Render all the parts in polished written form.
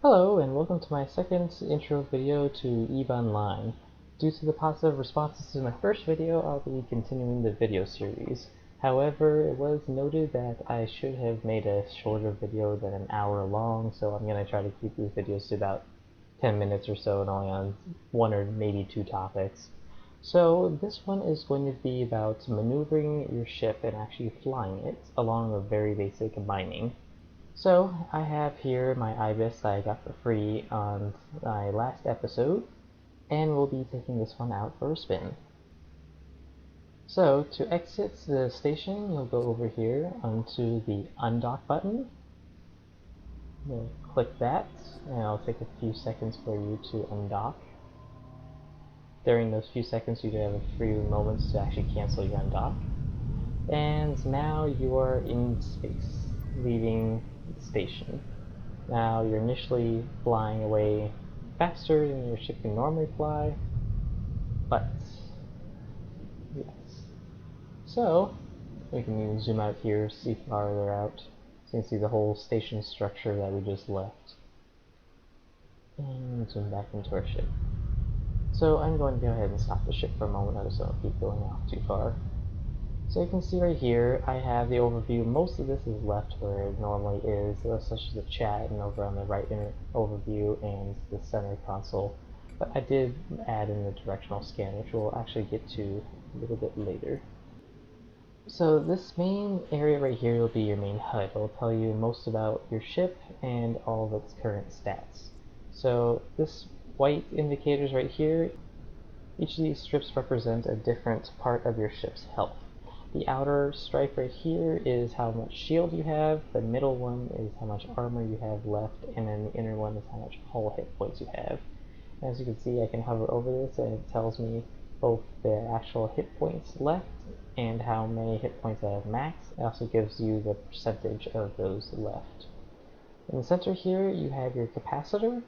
Hello and welcome to my second intro video to EvE Online. Due to the positive responses to my first video, I'll be continuing the video series. However, it was noted that I should have made a shorter video than an hour long, so I'm going to try to keep these videos to about 10 minutes or so and only on one or maybe two topics. So this one is going to be about maneuvering your ship and actually flying it along with very basic mining. So I have here my IBIS that I got for free on my last episode, and we'll be taking this one out for a spin. So to exit the station, you'll go over here onto the undock button. You'll click that, and it'll take a few seconds for you to undock. During those few seconds, you can have a few moments to actually cancel your undock. And now you are in space, leaving the station. Now you're initially flying away faster than your ship can normally fly, but yes. So we can zoom out here, see farther out, so you can see the whole station structure that we just left. And zoom back into our ship. So I'm going to go ahead and stop the ship for a moment, I just don't keep going off too far. So you can see right here, I have the overview. Most of this is left where it normally is, such as the chat and over on the right overview and the center console. But I did add in the directional scan, which we'll actually get to a little bit later. So this main area right here will be your main HUD. It'll tell you most about your ship and all of its current stats. So this white indicators right here, each of these strips represent a different part of your ship's health. The outer stripe right here is how much shield you have, the middle one is how much armor you have left, and then the inner one is how much hull hit points you have. As you can see, I can hover over this and it tells me both the actual hit points left and how many hit points I have max. It also gives you the percentage of those left. In the center here, you have your capacitor,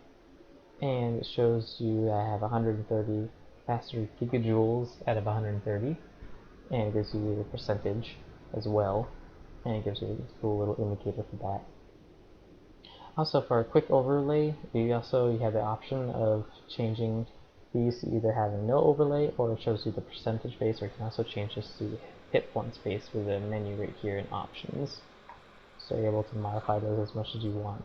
and it shows you I have 130 capacitor gigajoules out of 130. And it gives you the percentage as well, and it gives you a cool little indicator for that. Also, for a quick overlay, you have the option of changing these to either having no overlay, or it shows you the percentage base, or you can also change this to hit points base with a menu right here in options. So you're able to modify those as much as you want.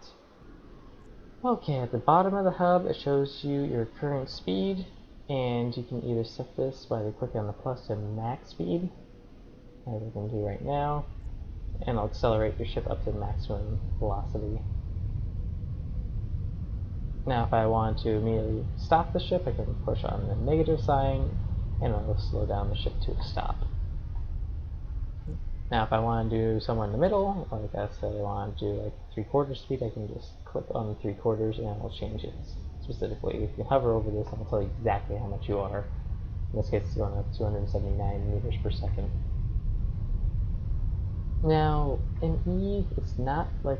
Okay, at the bottom of the hub, it shows you your current speed, and you can either set this by clicking on the plus to max speed, as we can do right now, and it'll accelerate your ship up to maximum velocity. Now if I want to immediately stop the ship, I can push on the negative sign, and it'll slow down the ship to a stop. Now if I want to do somewhere in the middle, like I said, I want to do like 3/4 speed, I can just click on 3/4 and it'll change it specifically. If you hover over this, it'll tell you exactly how much you are. In this case, it's going up 279 meters per second. Now, in EVE, it's not like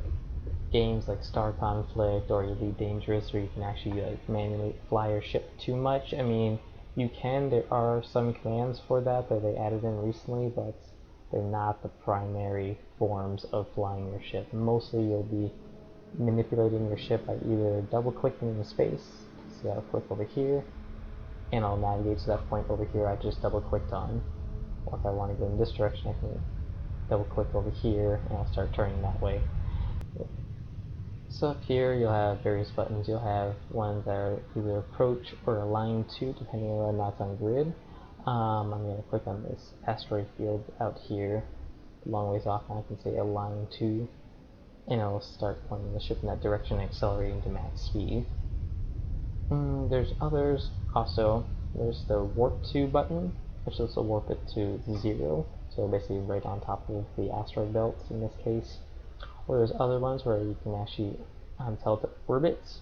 games like Star Conflict or Elite Dangerous where you can actually like manually fly your ship too much. I mean, you can, there are some commands for that they added in recently, but they're not the primary forms of flying your ship. Mostly you'll be manipulating your ship by either double clicking in the space, so I'll click over here, and I'll navigate to that point over here I just double clicked on. Or if I want to go in this direction, I can double click over here and I'll start turning that way. So up here you'll have various buttons. You'll have ones that are either approach or align to, depending on whether or not it's on grid. I'm going to click on this asteroid field out here, a long ways off, and I can say align to, and it'll start pointing the ship in that direction and accelerating to max speed. There's others also. There's the warp to button, which will also warp it to 0, so basically right on top of the asteroid belt in this case. Or there's other ones where you can actually tell the orbits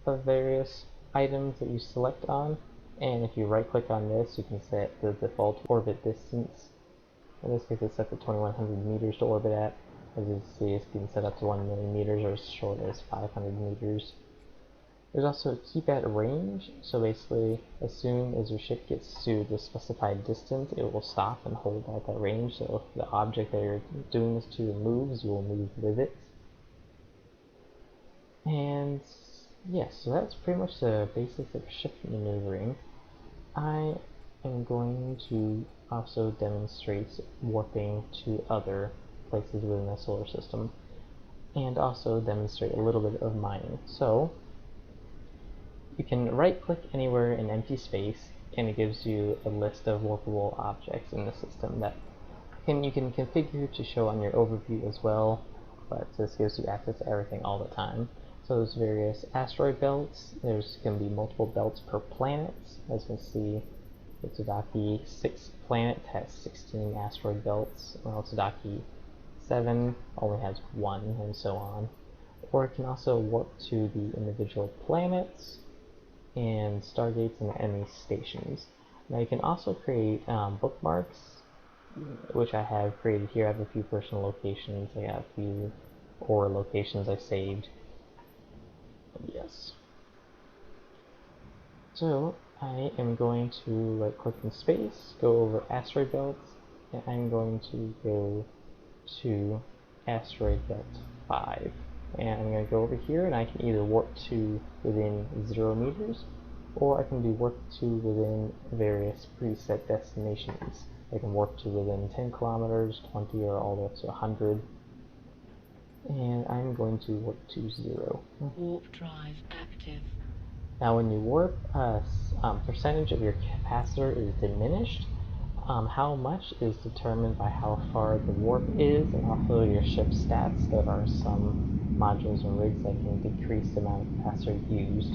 of various items that you select on, and if you right click on this, you can set the default orbit distance. In this case, it's set to 2100 meters to orbit at. As you see, it's been set up to 1 million meters, or as short as 500 meters. There's also keep at range, so basically as soon as your ship gets to the specified distance, it will stop and hold at that range, so if the object that you're doing this to moves, you will move with it. And yes, so that's pretty much the basics of ship maneuvering. I am going to also demonstrate warping to other places within the solar system, and also demonstrate a little bit of mining. So you can right-click anywhere in empty space, and it gives you a list of warpable objects in the system that you can configure to show on your overview as well, but this gives you access to everything all the time. So there's various asteroid belts. There's going to be multiple belts per planet. As you can see, the Todaki 6 planet has 16 asteroid belts, while Todaki 7 only has 1, and so on. Or it can also warp to the individual planets and stargates and enemy stations. Now you can also create bookmarks, which I have created here. I have a few personal locations. I have a few ore locations I saved. Yes. So I am going to right click in space, go over asteroid belts, and I'm going to go to asteroid belt 5. And I'm going to go over here, and I can either warp to within 0 meters, or I can do warp to within various preset destinations. I can warp to within 10 kilometers, 20, or all the way up to 100. And I'm going to warp to 0. Warp drive active. Now when you warp, percentage of your capacitor is diminished. How much is determined by how far the warp is, and also your ship stats. There are some modules and rigs that can decrease the amount of capacitor used.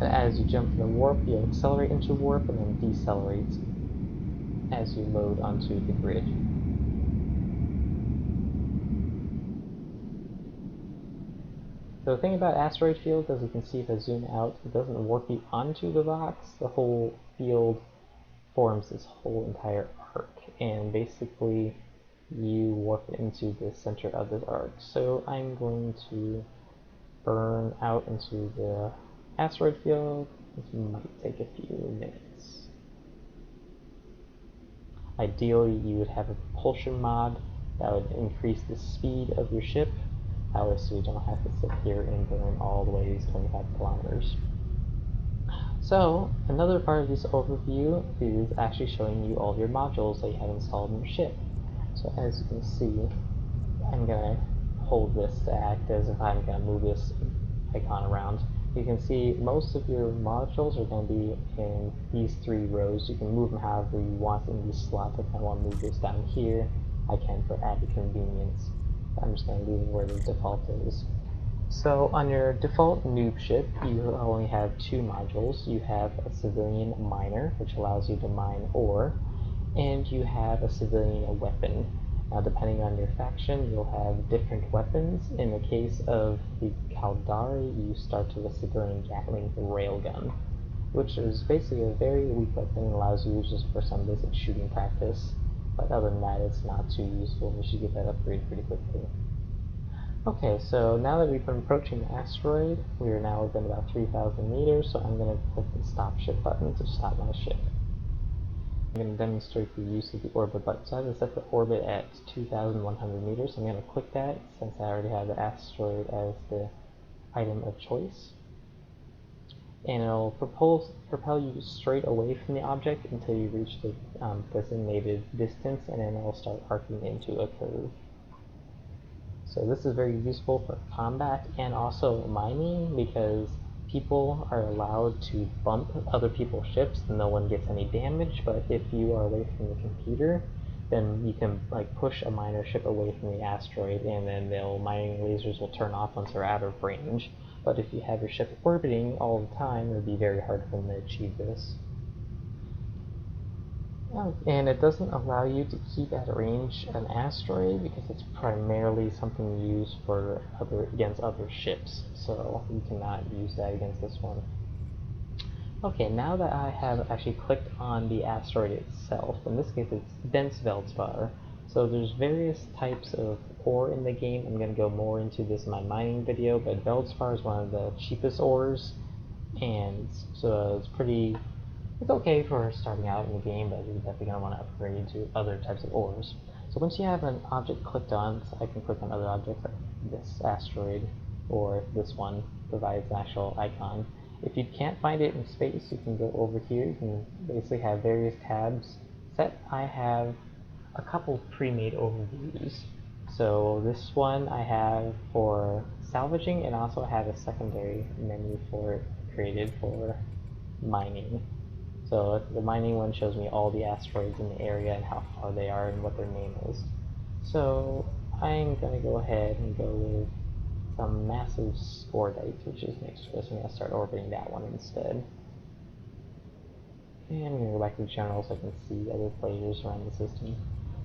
As you jump from the warp, you'll accelerate into warp and then decelerate as you load onto the grid. So the thing about asteroid fields, as you can see if I zoom out, it doesn't warp you onto the rocks. The whole field forms this whole entire arc, and basically you warp into the center of this arc. So I'm going to burn out into the asteroid field. This might take a few minutes. Ideally, you would have a propulsion mod that would increase the speed of your ship. That way, so you don't have to sit here and burn all the way 25 kilometers. So, another part of this overview is actually showing you all of your modules that you have installed in your ship. So as you can see, I'm going to hold this to act as if I'm going to move this icon around. You can see most of your modules are going to be in these 3 rows. You can move them however you want in these slots. If I want to move this down here, I can for added convenience. I'm just going to leave it where the default is. So on your default noob ship, you only have 2 modules. You have a civilian miner, which allows you to mine ore, and you have a civilian weapon. Now depending on your faction, you'll have different weapons. In the case of the Caldari, you start with a civilian Gatling railgun, which is basically a very weak weapon and allows you just for some basic shooting practice. But other than that, it's not too useful. You should get that upgrade pretty quickly. Okay, so now that we've been approaching the asteroid, we are now within about 3,000 meters, so I'm going to click the stop ship button to stop my ship. I'm going to demonstrate the use of the orbit button. So I have set the orbit at 2,100 meters, so I'm going to click that since I already have the asteroid as the item of choice. And it'll propel you straight away from the object until you reach the designated distance, and then it'll start arcing into a curve. So this is very useful for combat and also mining, because people are allowed to bump other people's ships and no one gets any damage, but if you are away from the computer, then you can like push a miner ship away from the asteroid, and then mining lasers will turn off once they're out of range. But if you have your ship orbiting all the time, it would be very hard for them to achieve this. And it doesn't allow you to keep at range an asteroid because it's primarily something used for against other ships, so you cannot use that against this one. Okay, now that I have actually clicked on the asteroid itself, in this case it's dense Veldspar, so there's various types of ore in the game. I'm going to go more into this in my mining video, but Veldspar is one of the cheapest ores, and so it's okay for starting out in the game, but you're definitely going to want to upgrade to other types of ores. So once you have an object clicked on, so I can click on other objects like this asteroid, or this one provides an actual icon. If you can't find it in space, you can go over here. You can basically have various tabs set. I have a couple pre-made overviews. So this one I have for salvaging, and also I have a secondary menu for created for mining. So the mining one shows me all the asteroids in the area and how far they are and what their name is. So I'm going to go ahead and go with some massive scordite, which is next to us. I'm going to start orbiting that one instead. And I'm going to go back to general so I can see other players around the system.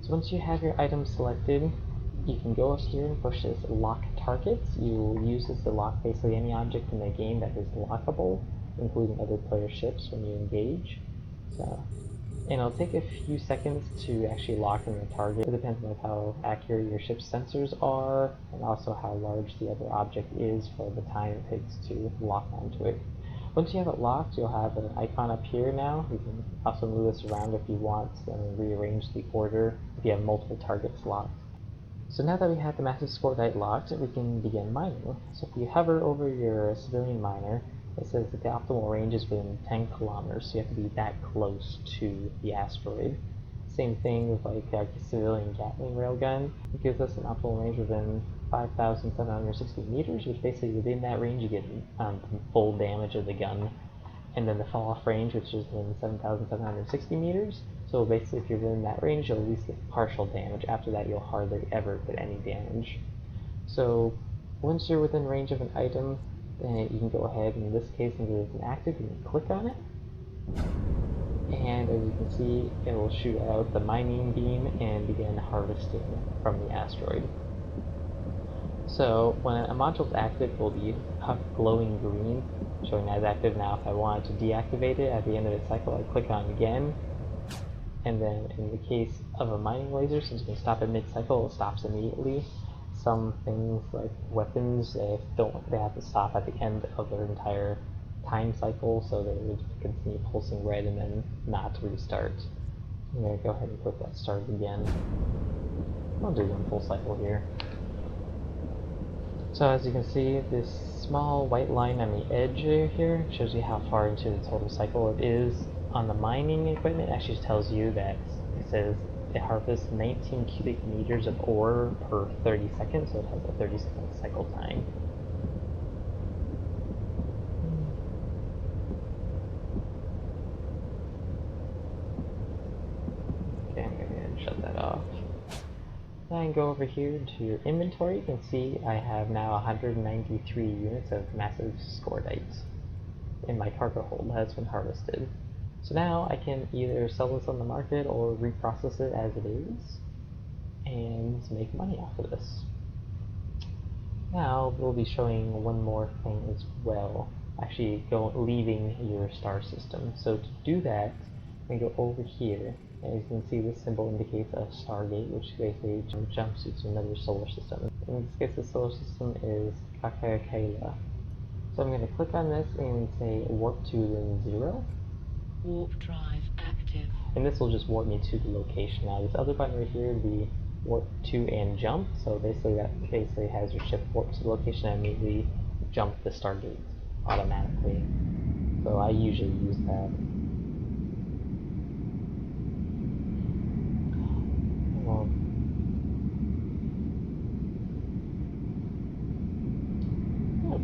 So once you have your items selected, you can go up here and push this lock targets. You use this to lock basically any object in the game that is lockable, including other player ships when you engage. So, and it'll take a few seconds to actually lock in the target. It depends on how accurate your ship's sensors are, and also how large the other object is for the time it takes to lock onto it. Once you have it locked, you'll have an icon up here now. You can also move this around if you want, and rearrange the order if you have multiple targets locked. So now that we have the massive scordite locked, we can begin mining. So if you hover over your civilian miner, it says that the optimal range is within 10 kilometers, so you have to be that close to the asteroid. Same thing with like a civilian Gatling railgun. It gives us an optimal range within 5,760 meters, which basically within that range you get full damage of the gun. And then the fall off range, which is in 7,760 meters. So basically if you're within that range, you'll at least get partial damage. After that, you'll hardly ever get any damage. So once you're within range of an item, then you can go ahead, in this case, since it's inactive, you can click on it. And as you can see, it will shoot out the mining beam and begin harvesting from the asteroid. So when a module is active, it will be glowing green, showing that it's active. Now if I wanted to deactivate it at the end of its cycle, I click on it again. And then in the case of a mining laser, since you can stop it mid-cycle, it stops immediately. Some things like weapons, they have to stop at the end of their entire time cycle, so they would continue pulsing red and then not restart. I'm going to go ahead and click that start again. I'll do one full cycle here. So as you can see, this small white line on the edge here shows you how far into the total cycle it is. On the mining equipment, it actually tells you that it says it harvests 19 cubic meters of ore per 30 seconds, so it has a 30-second cycle time. Okay, I'm going to shut that off. Now I can go over here to your inventory. You can see I have now 193 units of massive scordite in my cargo hold that has been harvested. So now I can either sell this on the market or reprocess it as it is and make money off of this. Now we'll be showing one more thing as well, actually leaving your star system. So to do that, I'm going to go over here. As you can see, this symbol indicates a stargate, which basically jumps you to another solar system. In this case, the solar system is Kakakela. So I'm going to click on this and say warp to then 0. Warp drive active. And this will just warp me to the location. Now this other button right here would be warp to and jump. So basically that has your ship warp to the location and immediately jump the stargate automatically. So I usually use that.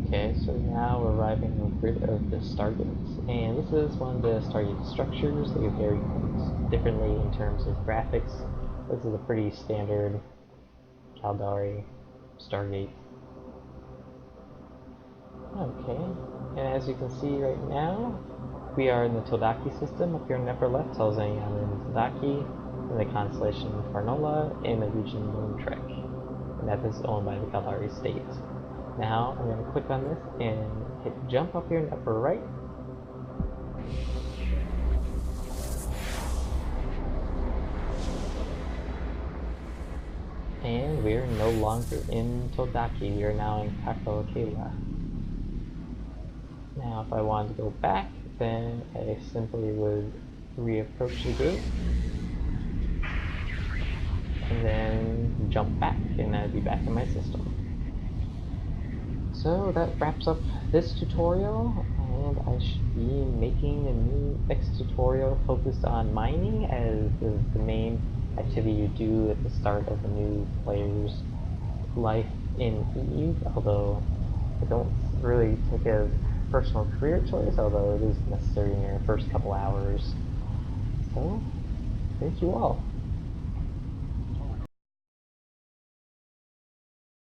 Okay, so now we're arriving on the grid of the stargates, and this is one of the stargate structures. They vary differently in terms of graphics. This is a pretty standard Caldari stargate. Okay, and as you can see right now, we are in the Todaki system. Up here in the upper left tells me I'm in Todaki, in the constellation Farnola, in the region Moon Trek, and that is owned by the Caldari state. Now I'm going to click on this and hit jump up here in the upper right. And we're no longer in Todaki, we are now in Kakakela. Now if I wanted to go back, then I simply would reapproach the gate. And then jump back, and I'd be back in my system. So that wraps up this tutorial, and I should be making a new next tutorial focused on mining, as is the main activity you do at the start of a new player's life in EvE, although I don't really take a personal career choice, although it is necessary in your first couple hours. So, thank you all.